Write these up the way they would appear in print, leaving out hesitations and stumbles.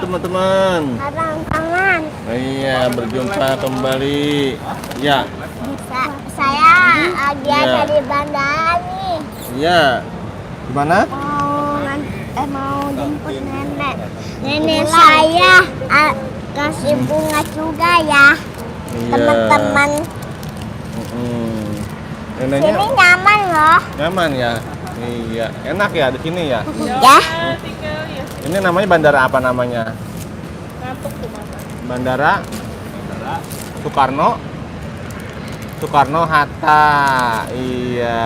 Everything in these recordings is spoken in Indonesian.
teman-teman. Teman-teman. Iya, berjumpa kembali. Ya. Saya lagi ada di bandara nih. Iya. Di mana? Mau jemput nenek. Nenek saya kasih bunga juga ya. Iya. Teman-teman. Neneknya Sini nyaman loh. nyaman ya. Iya, enak ya di sini ya. Ya. Ini namanya bandara apa namanya? Bandara Soekarno Hatta. Iya.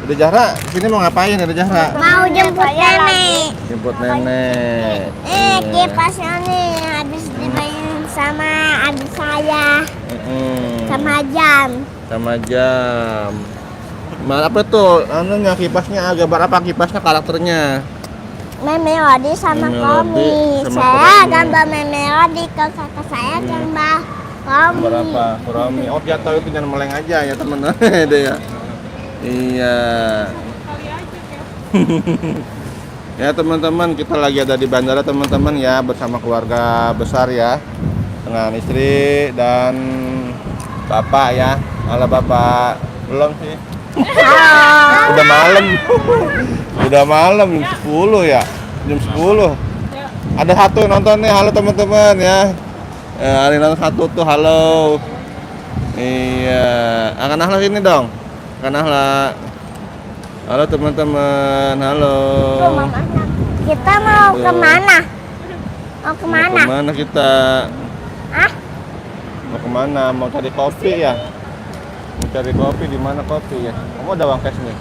Udah Zahra, sini mau ngapain Udah Zahra? Mau jemput nenek. Jemput nenek. Kipasnya nih habis dimainin sama adik saya. Sama jam. Sama jam. Apa tuh? Anunya kipasnya gambar apa kipasnya karakternya? Melody sama Melody Komi. sama Saya Komi. gambar Melody, ke kakak saya gambar Komi. Gambar apa? Kurami. Oh, jatuh itu jangan meleng aja ya temen-temen deh ya. Iya. Ya teman-teman, kita lagi ada di bandara teman-teman ya, bersama keluarga besar ya, dengan istri dan bapak ya. Halo bapak. Belum sih. Udah malam. Udah malam jam 10 ya. Jam 10. Ada satu yang nonton nih. Halo teman-teman ya. Ada yang nonton satu tuh. Halo. Iya. Akan Ahla sini dong. Akan Ahla. Halo teman-teman. Halo. Kita mau kemana? Mau Mau kemana? kemana kita? Ah? Mau kemana? Mau cari kopi ya? Mau cari kopi di mana kopi ya? Kamu ada uang cash nih?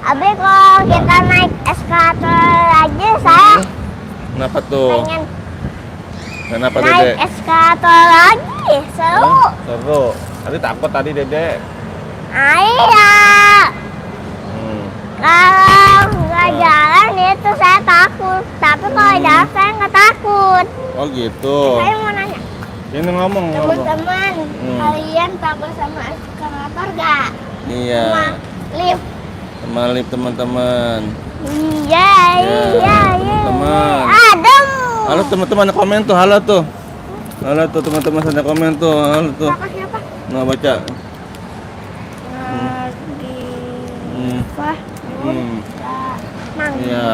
Abi kalau kita naik eskalator aja saya Kenapa tuh? pengen Kenapa naik Dede? eskalator lagi. Seru. Hah? Seru. Tadi takut tadi Dede. Iya. Kalau nggak jalan itu saya takut. Tapi kalau jalan saya nggak takut. Oh gitu. Saya mau nanya. Ini ngomong. Teman-teman, kalian takut sama eskalator gak? Iya. Sama lift? Sama lift teman-teman. Iya, Ya, iya, iya. teman-teman. Adem. Halo teman-teman ada komen tuh. Halo tuh. Halo tuh teman-teman ada komen tuh. Halo tuh. Siapa? Nggak baca. Wah. Mang. Iya.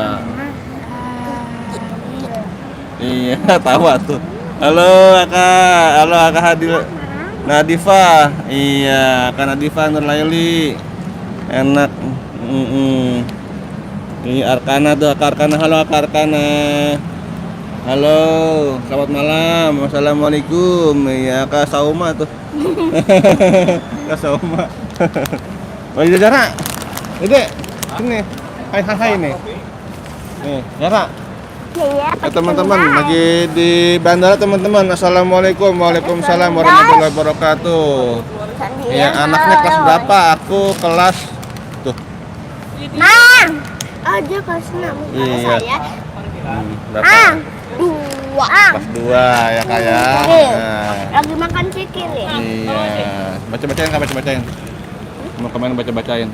Iya, tawa tuh. Halo Kak Hadil Nadifa. Iya, Kak Nadifa Nurlaili. Enak. Ini Arkana tuh, Kak Arkana. Halo Kak Arkana. Halo, selamat malam. Assalamualaikum. Iya, Kak Sauma tuh. Kak Sauma. Oh, iya Zara. Dede, sini. Hai nih. Nih, Zara. Iya, Teman-teman lagi di bandara teman-teman. Assalamualaikum, waalaikumsalam warahmatullahi wabarakatuh. Ya anaknya kelas berapa? Aku kelas tuh. Mang. Oh, dia kelas 6. Iya. Saya. Berapa? 2. Kelas 2 ya kayak. Lagi makan cikil ya? Iya. Baca-bacain Kak, baca-bacain. Kemarin baca-bacain.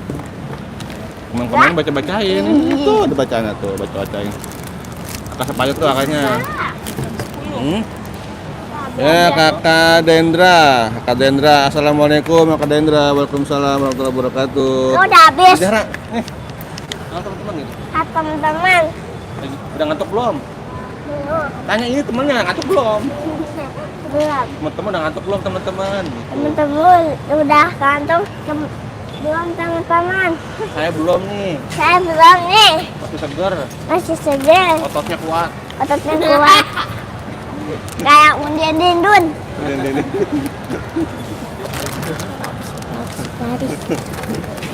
Kemarin baca-bacain. Itu ada bacaannya tuh, baca-bacain. Kakak sepayut tuh kakaknya. Ya Kakak Dendra. Assalamualaikum Kakak Dendra. Waalaikumsalam warahmatullahi wabarakatuh. Udah habis. Zahra, nih. Halo teman-teman gitu. Teman-teman. Udah ngantuk belum? Belum. Tanya ini temennya ngantuk belum? Belum. Teman-teman udah ngantuk belum teman-teman? Teman-teman udah kantung belum teman-teman? Saya belum nih. Saya belum nih. Masih segar. Masih segar. Ototnya kuat. Ototnya kuat. Kayak undian dindun.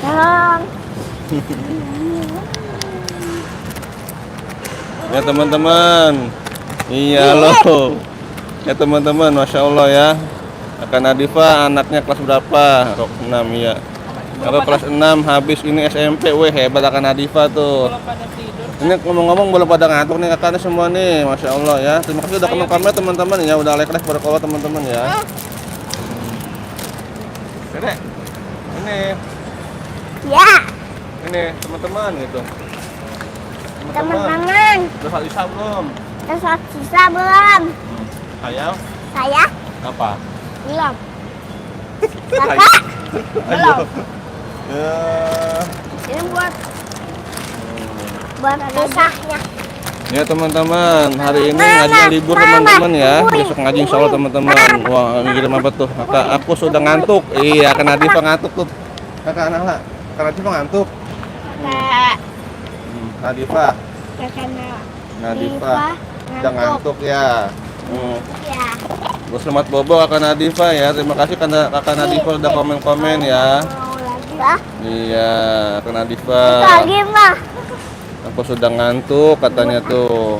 Tolong. Ya teman-teman. Iya loh. Ya teman-teman, masya Allah ya. Akan Nadifa anaknya kelas berapa? Rok 6 ya. Aku kelas 6 habis ini SMP. Weh hebat Akan Nadifa tuh. Ini ngomong-ngomong belum pada ngantuk nih kakaknya semua nih, masya Allah ya. Terima kasih udah komen kamera teman-teman ya, udah like berkolot teman-teman ya. Dede, ini Ya. teman-teman gitu. Teman-teman, Udah sisa belum? terus sisa belum? Ayam? Saya Apa? belum. Ayam. Kakak Ayo. Ya. ini buat pisahnya. Ya teman-teman, hari ini ngajinya libur teman-teman ya. Besok ngaji insya Allah teman-teman. Wah, ngirim apa tuh? Kakak, aku sudah ngantuk. Iya, Kak Nadifa ngantuk tuh. Kakak Nala, Kak Nadifa ngantuk. Kakak Nadifa, Nala. Nadifa, udah ngantuk ya. Ya. Gue selamat bobo Kakak Nadifa ya. Terima kasih karena Kakak Nadifa udah komen-komen ya. Mau lagi lah. Iya, Kak Nadifa. Lagi mah. Aku sudah ngantuk katanya tuh.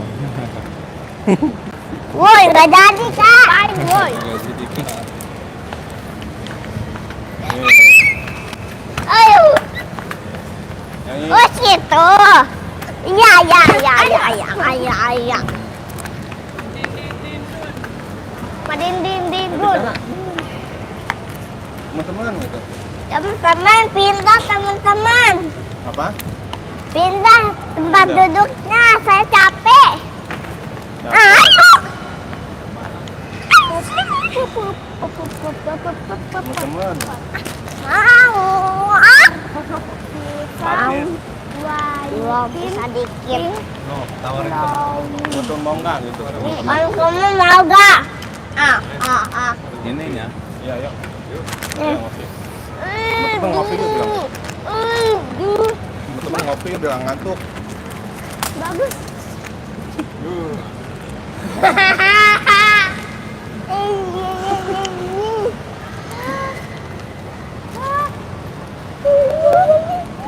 Woi, nggak jadi kak. Woi. Ayo. Oh situ. Iya. Madin bun. Teman-teman gitu. Teman-teman pindah teman-teman. Apa? Pindah tempat Pindah. duduknya. Saya capek. Ayo. Teman-teman. Mau. Habis. Belum bisa dikit. No, tawarin teman. Mau nggak gitu? Kalau kamu mau gak? Ininya. Iya, yuk. Eh. Ngopi. Teman ngopi yuk bilang. Teman ngopi bilang ngantuk. Bagus.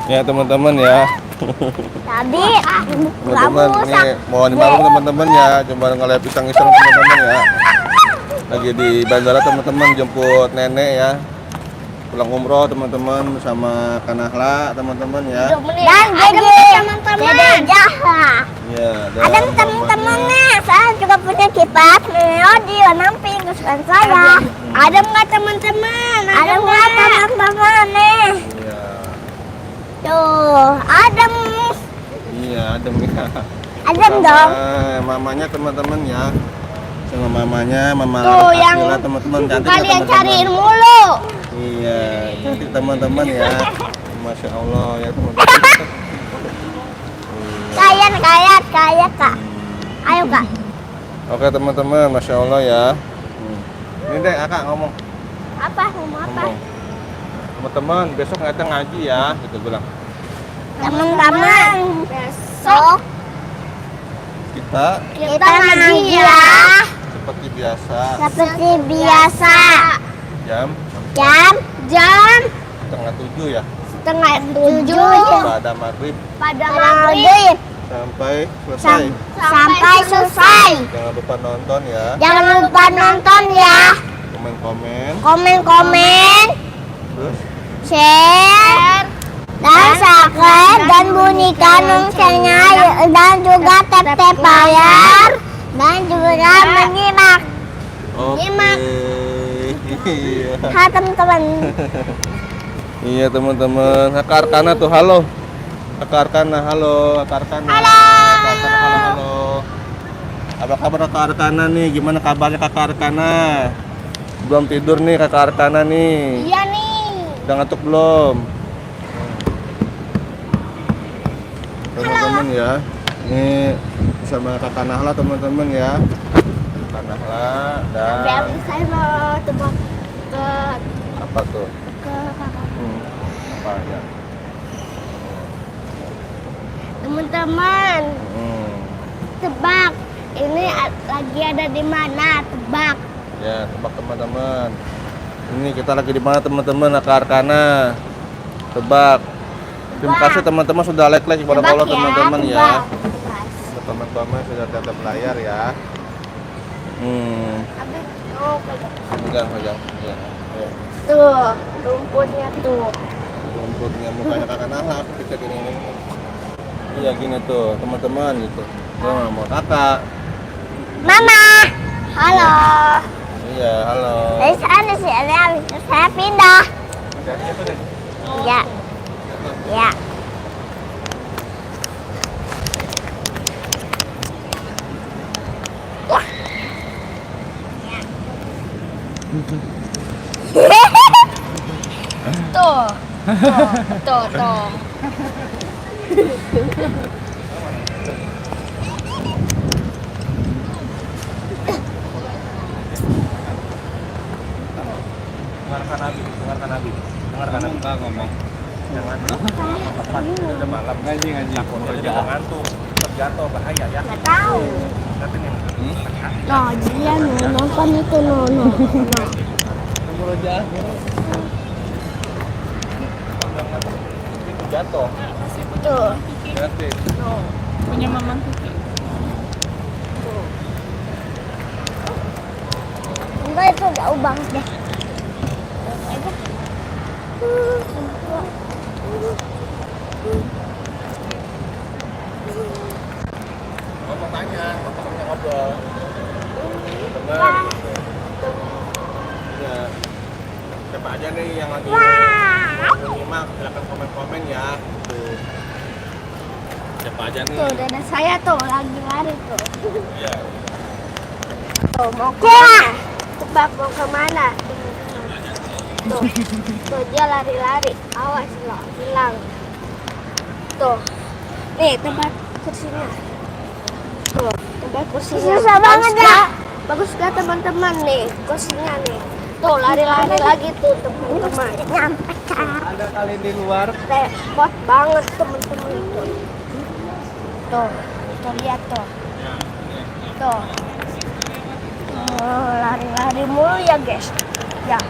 Ya teman-teman ya. Tadi Teman-teman ini mohon dimaklum teman-teman ya. Coba ngeliat pisang-pisang teman-teman ya. Lagi di bandara teman-teman jemput nenek ya. Pulang umroh teman-teman bersama Kanahla teman-teman ya. Dan jadi teman-teman Jaha. Iya, Ada teman-temannya. Saya juga punya kipas Melody warna pink kesukaan saya. Ada nggak teman-teman? Ada nggak teman-teman nih? Iya. Tuh, adem. Iya, adem ya. Adem dong. Mamanya teman-teman ya. Sama mamanya, mama Tuh, yang Akila teman-teman cantik ya, kalian teman-teman. cariin mulu. Iya, cantik teman-teman ya. Masya Allah ya teman-teman. Kaya kak. Ayo kak. Oke teman-teman, Masya Allah ya. Ini deh Akak ngomong. Apa? Mau apa? Ngomong. Teman-teman, besok kita ngaji ya, gitu bilang. Teman-teman, besok Kita kita ngaji ya. seperti biasa Seperti biasa. jam Jam setengah 7 ya, 6:30 pada maghrib pada maghrib sampai selesai. sampai selesai. Jangan lupa nonton ya, Jangan lupa nonton ya. komen-komen, Komen, terus share, dan subscribe dan bunyikan loncengnya dan juga tap layar dan juga menyimak. oke. Nyimak. Iya. Hai teman-teman. Iya teman-teman, Kakak Arkana tuh halo. Kakak Arkana halo, Kakak Arkana. Halo. Kakak Arkana halo. Apa kabar Kakak Arkana nih? Gimana kabarnya Kakak Arkana? Belum tidur nih Kakak Arkana nih. Iya nih. Udah ngantuk belum? Teman-teman ya. Ini sama Kakak Nahla teman-teman ya. Kakak Nahla dan Saya mau tebak ke apa tuh? kakak. Apa ya? Teman-teman, Hmm. tebak. Ini lagi ada di mana? Tebak. Ya, tebak teman-teman. Ini kita lagi di mana teman-teman? Kakak Arkana. Tebak. Terima kasih teman-teman sudah like kepada Tebak Allah teman-teman ya. tebak. Teman-teman sudah tetap layar ya. Habis, oh, Pegang. Ya. Ya. tuh, rumputnya tuh. Rumputnya mukanya kakak Nahla, aku bisa gini. Iya gini tuh, teman-teman gitu. Tuh, mau kakak. Mama, halo. Iya, halo. Dari sana sih, saya pindah. Siapa nih? Ya, ya. Tuh. Tuh. Dengarkan Nabi. Dengarkan Nabi. Enggak ngomong. Jangan tepat. Udah malam. Ngaji. Takut kerja ngantuk. Terjatuh bahaya ya. Nggak tahu. Nanti nih. Nah, dia nonton itu nono. Nomor aja. Jatuh. Tuh. Berarti. Punya Mamang Kiki. Enggak, itu jauh banget deh. Ngomong tanya, ngobrol. Teman. Ya. Siapa aja nih yang lagi menyimak, silakan komen-komen ya. Tuh. Siapa aja nih? Tuh, dada saya tuh lagi lari tuh. Iya. Tuh, mau kemana? Tebak mau kemana? Tuh dia lari-lari. Awas loh, hilang. Tuh, nih tempat kursinya. Tuh, tempat kursinya. Susah banget ya. Bagus gak teman-teman nih kursinya nih. Tuh lari-lari lagi tuh teman-teman. Nyampe kan? Ada kali di luar. Repot banget teman-teman itu. Tuh lihat tuh. Tuh. Oh, lari-lari mulu ya guys. Ya.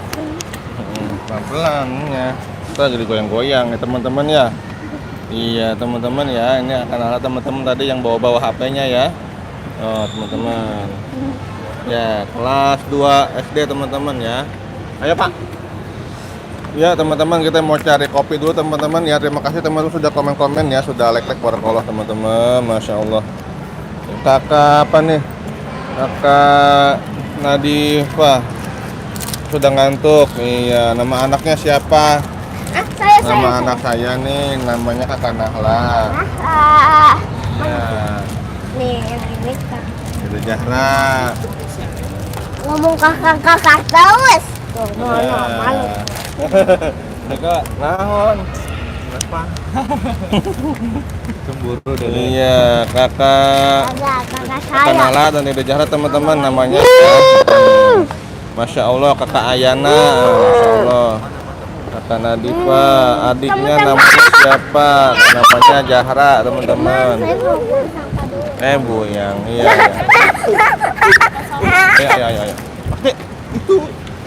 Pelan-pelan ya. Kita jadi goyang-goyang ya teman-teman ya. Iya teman-teman ya. Ini akan ada teman-teman tadi yang bawa-bawa HP-nya ya. Oh teman-teman. Ya kelas 2 SD teman-teman ya. Ayo Pak. Ya teman-teman, kita mau cari kopi dulu teman-teman ya. Terima kasih teman-teman sudah komen-komen ya, sudah like barakallah teman-teman. Masya Allah. Kakak apa nih? Kakak Nadifah sudah ngantuk. Iya, nama anaknya siapa? Saya. Nama anak saya nih namanya Kakak Nahla. Ya, Nih, ini Kak. itu Zahra. Ngomong kakak terus. Tuh, malu. Kakak naon? Kenapa? Cemburu deh. Iya, kakak Kakak Kakak saya. Nala dan Dede Zahra teman-teman namanya ya. Masya Allah kakak Ayana. Masya Allah. Kakak Nadifa, adiknya namanya siapa? Namanya Zahra teman-teman. Bu yang iya. Ayo. Oke, itu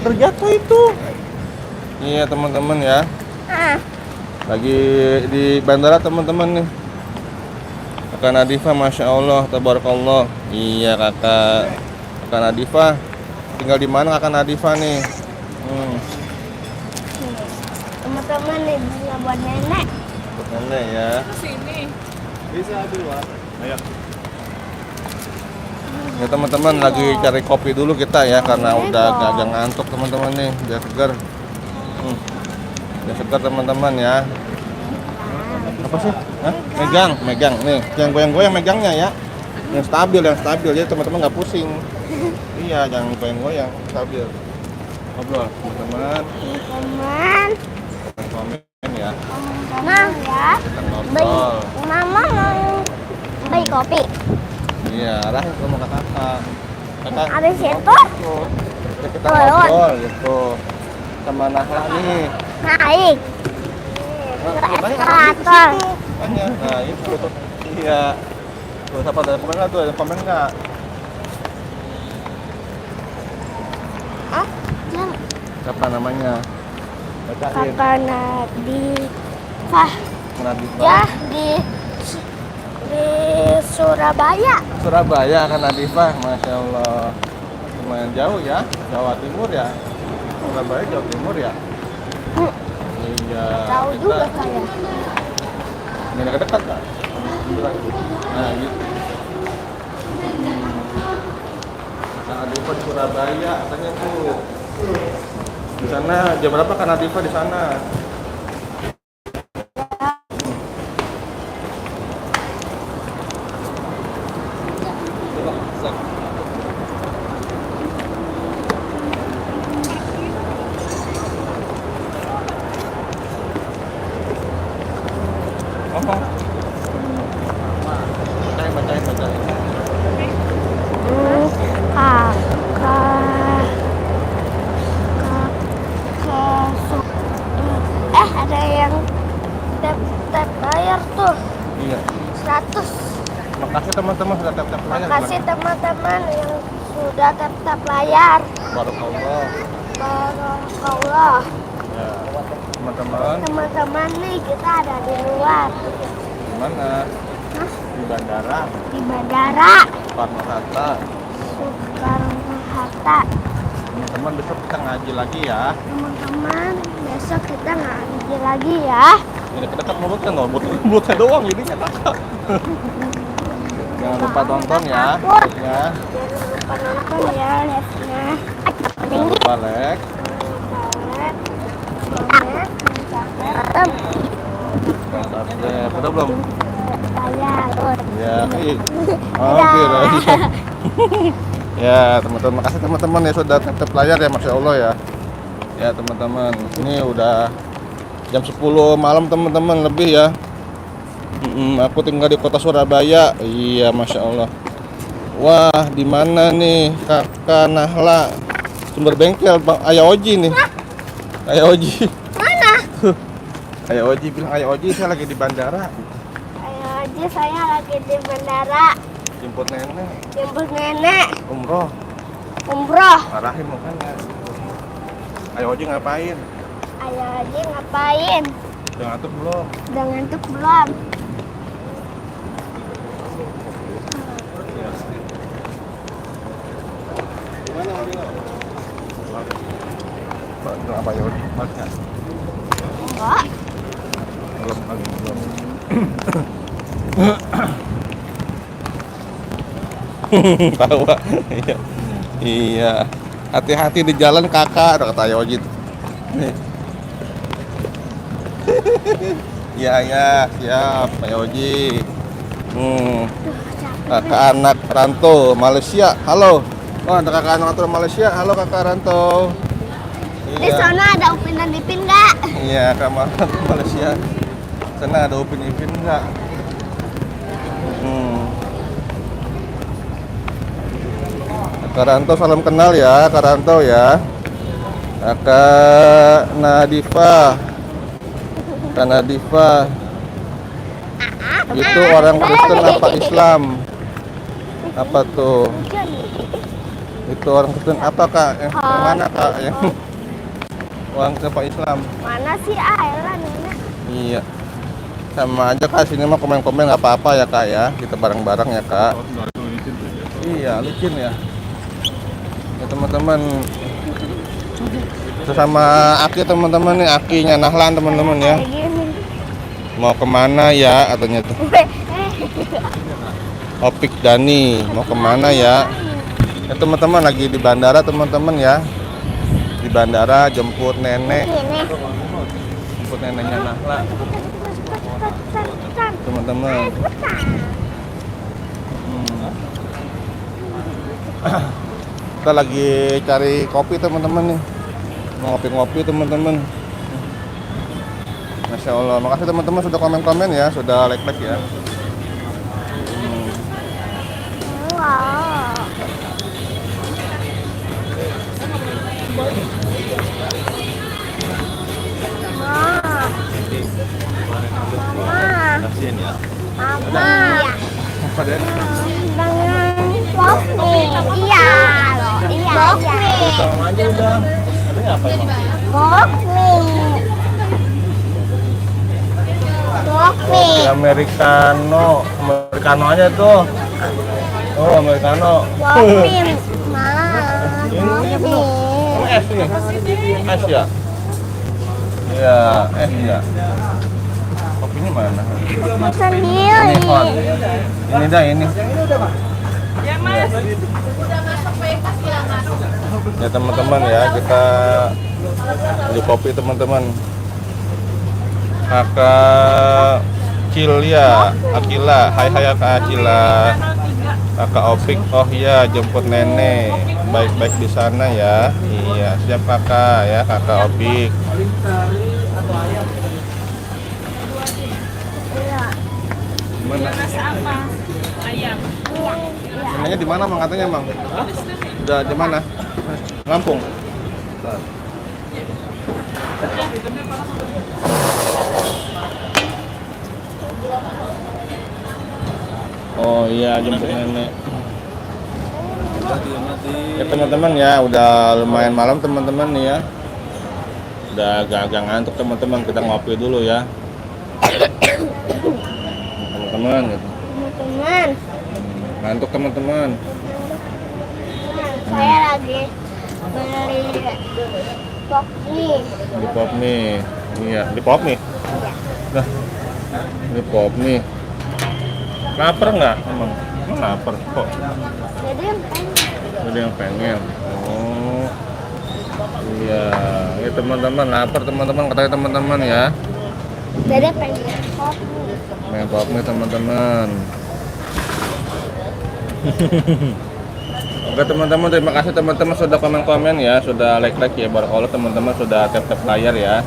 terjatuh itu. Iya teman-teman ya. Lagi di bandara teman-teman nih. Kakak Nadifa, Masya Allah, tabarakallah. Iya kakak Nadifa. Tinggal di mana kakak Nadifa nih? Teman-teman nih bunga buat nenek. Buat nenek ya. Sini. Bisa dulu. Ayo. Ya teman-teman lagi cari kopi dulu kita ya karena udah agak ngantuk teman-teman nih, biar segar. Biar segar teman-teman ya. Apa sih? Hah? Megang nih. Yang goyang-goyang megangnya ya. Yang stabil ya teman-teman nggak pusing. Iya, jangan goyang-goyang, stabil. Ngobrol teman-teman. Teman. Komen ya. Mama ya. Kita ngobrol. Mama mau beli kopi. Iya, arah ke rumah kakak. Habis itu Kita ngobrol gitu. Sama Nahla nih. naik. Eskalator. Nah, itu. Iya. Tuh, siapa ada komen nggak tuh? Ada komen nggak? Siapa namanya? Bacain. Kakak Nadifah. Nadifa. Ya di Surabaya. Surabaya kan Nadifa, Masya Allah. Lumayan jauh ya, Jawa Timur ya. Surabaya Jawa Timur ya. Iya. Tahu kita- juga saya. Ini dekat kan? Nah, gitu. Nah, Nadifa di Surabaya, katanya tuh. Di sana jam berapa kan Nadifa di sana? kasih teman-teman yang sudah tetap layar. Barakallah. Barakallah. Ya, teman-teman. Teman-teman nih kita ada di luar. Di mana? Hah? Di bandara. Di bandara Soekarno-Hatta. Soekarno-Hatta. Teman-teman besok kita ngaji lagi ya. Teman-teman besok kita ngaji lagi ya. Ini dekat mulutnya loh, mulutnya doang jadinya kakak. Jangan lupa tonton ya. Takut. Ya. Jangan lupa nonton ya live-nya. Jangan lupa like. Subscribe. Udah belum? Ya, hampir. Ya, teman-teman, makasih teman-teman ya sudah tetap layar ya, Masya Allah ya. Ya, teman-teman, ini udah jam 10 malam teman-teman lebih ya. Aku tinggal di kota Surabaya. Iya, Masya Allah. Wah, di mana nih Kakak Nahla? Sumber bengkel, Bang Ayah Oji nih. Ayah Oji. Mana? Ayah Oji bilang, Ayah Oji saya lagi di bandara. Ayo aja saya lagi di bandara. Jemput nenek. Jemput nenek. Umroh. Umroh. Marahin makanya. Ayah Oji ngapain? Ayo aja ngapain? Udah ngantuk belum? Udah ngantuk belum? Apa Ayah Oji? Maksudnya? Enggak. Belum, belum. Tawa. Iya. Iya. Hati-hati di jalan kakak, kata Ayah Oji. Nih. Iya, ya, siap Ayah Oji. Kakak anak rantau Malaysia. Halo. Oh, ada kakak anak rantau Malaysia. Halo kakak rantau. Di sana ada Upin dan Ipin nggak? Iya, kamar Malaysia. Sana ada Upin Ipin enggak? Kak Ranto salam kenal ya, Kak Ranto ya. Kakak Nadifa. Kak Nadifa. Itu orang Kristen apa Islam? Apa tuh? Itu orang Kristen apa Kak? Yang mana Kak? Yang orang apa Islam? Mana sih Ayla nenek? Iya. Sama aja Kak, sini mah komen-komen nggak apa-apa ya Kak ya. Kita bareng-bareng ya Kak. Iya, licin ya. Ya teman-teman. Itu sama Aki teman-teman nih, Akinya Nahlan teman-teman ya. Kayak gini. Mau kemana ya katanya tuh? Opik Dani, mau kemana ya? Ya teman-teman lagi di bandara teman-teman ya. Di bandara jemput nenek. Gini. Jemput neneknya Nahla. Teman-teman. Kita lagi cari kopi teman-teman nih. Mau ngopi-ngopi teman-teman. Masya Allah, makasih teman-teman sudah komen-komen ya, sudah like-like ya. Wow. Mama. Kasian ya. Mama. Apa deh? Dengan kopi. Iya loh. Iya. Kopi. Sama aja udah. Adanya apa emang? Kopi. Kopi. Americano, Americano aja tuh. Oh, Americano. Kopi. Ma. Kopi. Oh, es nih. Es ya? Iya, es ya. Kopinya mana? Sendiri. Ini hot. Ini dah ini. Ya mas. Ya teman-teman ya, kita beli kopi teman-teman. Kakak Cilia, Akila, hai Kak Acila. Kakak Opik, oh iya jemput nenek. Baik-baik di sana ya. Iya, siap kakak ya, kakak Opik. Gimana? Rasa apa? Ayam. Senangnya di mana Mang katanya Mang? Udah di mana? Lampung. Oh iya jemput nenek. Ya teman-teman ya, udah lumayan malam teman-teman nih ya. Udah agak-agak ngantuk teman-teman, kita ngopi dulu ya. Teman-teman gitu. Teman-teman, Ngantuk teman-teman. saya lagi beli pop nih. Di pop nih. Iya, di pop nih. Nah, di pop nih. Lapar nggak emang? Emang lapar kok. Jadi yang pengen. Ada yang pengen. Oh. Iya, ini teman-teman lapar teman-teman, katanya teman-teman ya. Jadi pengen pop nih. Main pop nih teman-teman. Oke teman-teman, terima kasih teman-teman sudah komen-komen ya, sudah like-like ya, barakallah teman-teman, sudah tap-tap layar ya.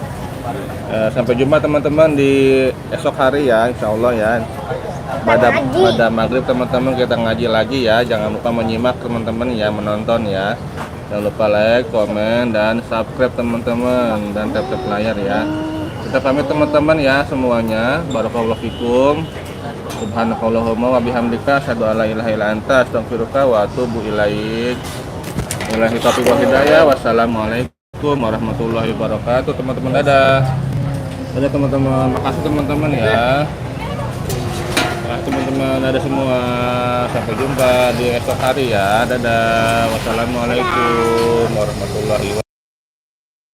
Sampai jumpa teman-teman di esok hari ya, insya Allah ya. Pada maghrib teman-teman kita ngaji lagi ya. Jangan lupa menyimak teman-teman ya, menonton ya. Jangan lupa like, komen, dan subscribe teman-teman, dan tap-tap layar ya. Kita pamit teman-teman ya semuanya. Barakallahu fikum. Subhanakallahumma wa bihamdika asyhadu an la ilaha illa anta astaghfiruka wa atubu ilaik. Wabillahi taufiq wal hidayah. Wassalamualaikum warahmatullahi wabarakatuh. Teman-teman dadah. Dadah teman-teman. Makasih teman-teman ya. Makasih teman-teman, dadah semua. Sampai jumpa di esok hari ya. Dadah. Wassalamualaikum warahmatullahi wabarakatuh.